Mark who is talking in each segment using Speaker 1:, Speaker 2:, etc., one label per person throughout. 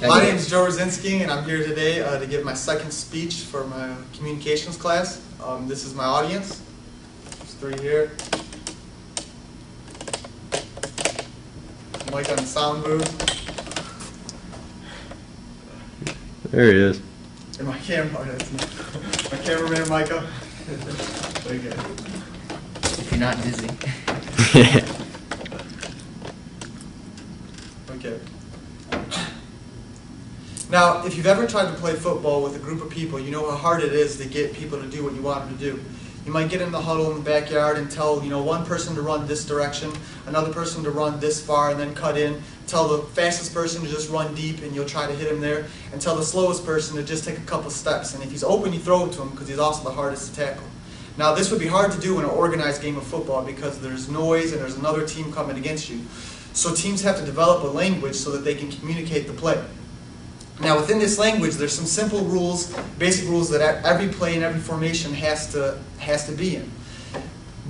Speaker 1: My name is Joe Rudzinski, and I'm here today to give my second speech for my communications class. This is my audience. There's three here. Mike on the sound booth.
Speaker 2: There he is.
Speaker 1: And my cameraman, Micah. Okay.
Speaker 3: If you're not dizzy.
Speaker 1: Okay. Now, if you've ever tried to play football with a group of people, you know how hard it is to get people to do what you want them to do. You might get in the huddle in the backyard and tell, one person to run this direction, another person to run this far and then cut in, tell the fastest person to just run deep and you'll try to hit him there, and tell the slowest person to just take a couple steps. And if he's open, you throw it to him because he's also the hardest to tackle. Now, this would be hard to do in an organized game of football because there's noise and there's another team coming against you. So teams have to develop a language so that they can communicate the play. Now, within this language, there's some simple rules, basic rules that every play and every formation has to be in.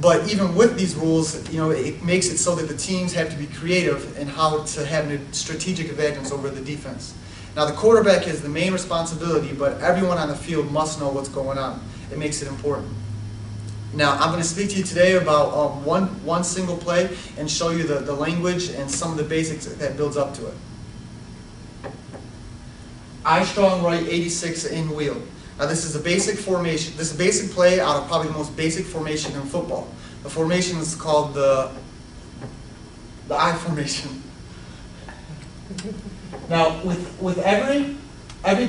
Speaker 1: But even with these rules, it makes it so that the teams have to be creative in how to have a strategic advantage over the defense. Now, the quarterback has the main responsibility, but everyone on the field must know what's going on. It makes it important. Now, I'm going to speak to you today about one single play and show you the language and some of the basics that builds up to it. I strong right 86 in wheel. Now this is a basic formation. This is a basic play out of probably the most basic formation in football. The formation is called the I formation. Now with every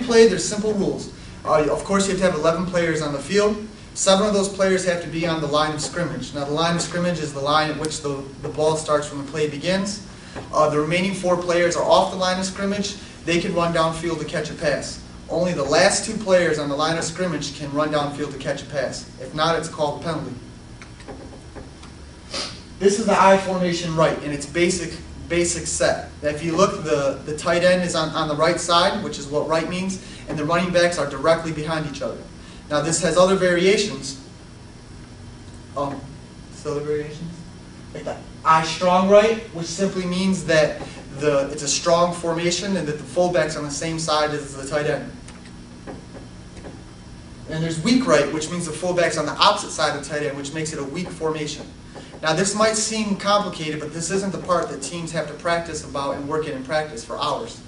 Speaker 1: play there's simple rules. Of course you have to have 11 players on the field. 7 of those players have to be on the line of scrimmage. Now the line of scrimmage is the line at which the ball starts when the play begins. The remaining 4 players are off the line of scrimmage. They can run downfield to catch a pass. Only the last 2 players on the line of scrimmage can run downfield to catch a pass. If not, it's called a penalty. This is the I formation right, and it's basic set. Now, if you look, the tight end is on the right side, which is what right means, and the running backs are directly behind each other. Now, this has other variations. Like the I strong right, which simply means that it's a strong formation and that the fullback's on the same side as the tight end. And there's weak right, which means the fullback's on the opposite side of the tight end, which makes it a weak formation. Now this might seem complicated, but this isn't the part that teams have to practice about and work in practice for hours.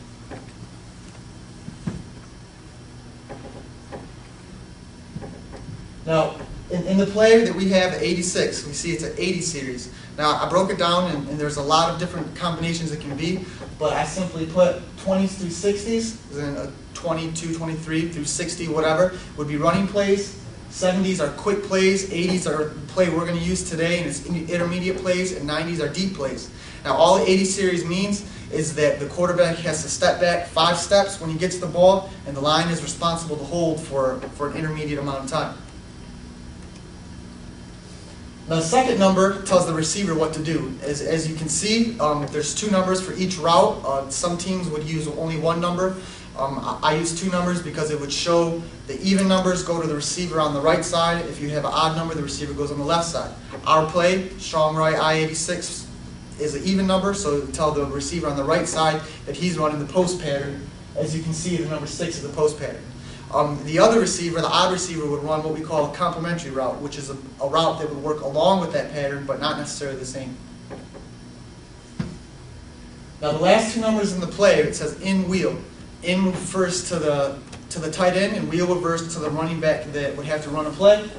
Speaker 1: Now, in the play that we have, 86, we see it's an 80 series. Now, I broke it down, and there's a lot of different combinations it can be, but I simply put 20s through 60s, then a 22, 23 through 60, whatever, would be running plays. 70s are quick plays, 80s are the play we're going to use today, and it's intermediate plays, and 90s are deep plays. Now, all the 80 series means is that the quarterback has to step back 5 steps when he gets the ball, and the line is responsible to hold for an intermediate amount of time. Now, the second number tells the receiver what to do. As you can see, there's 2 numbers for each route. Some teams would use only 1 number. I use 2 numbers because it would show the even numbers go to the receiver on the right side. If you have an odd number, the receiver goes on the left side. Our play, strong right I-86, is an even number, so it would tell the receiver on the right side that he's running the post pattern. As you can see, the number 6 is the post pattern. The other receiver, the odd receiver, would run what we call a complementary route, which is a route that would work along with that pattern, but not necessarily the same. Now, the last 2 numbers in the play, it says in wheel. In refers to the tight end, and wheel refers to the running back that would have to run a play.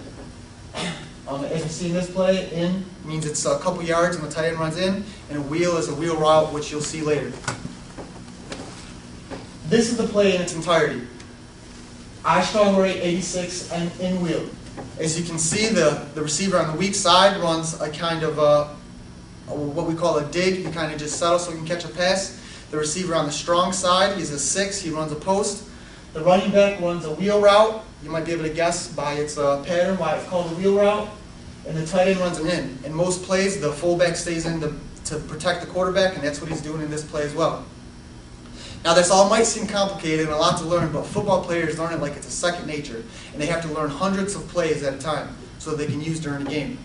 Speaker 1: As you see in this play, in means it's a couple yards and the tight end runs in, and a wheel is a wheel route, which you'll see later. This is the play in its entirety. I strong right 86 and in wheel. As you can see, the receiver on the weak side runs a kind of what we call a dig. He kind of just settles so he can catch a pass. The receiver on the strong side, he's a 6. He runs a post. The running back runs a wheel route. You might be able to guess by its pattern why it's called a wheel route. And the tight end runs an in. In most plays, the fullback stays in to protect the quarterback, and that's what he's doing in this play as well. Now, this all might seem complicated and a lot to learn, but football players learn it like it's a second nature, and they have to learn hundreds of plays at a time so they can use during a game.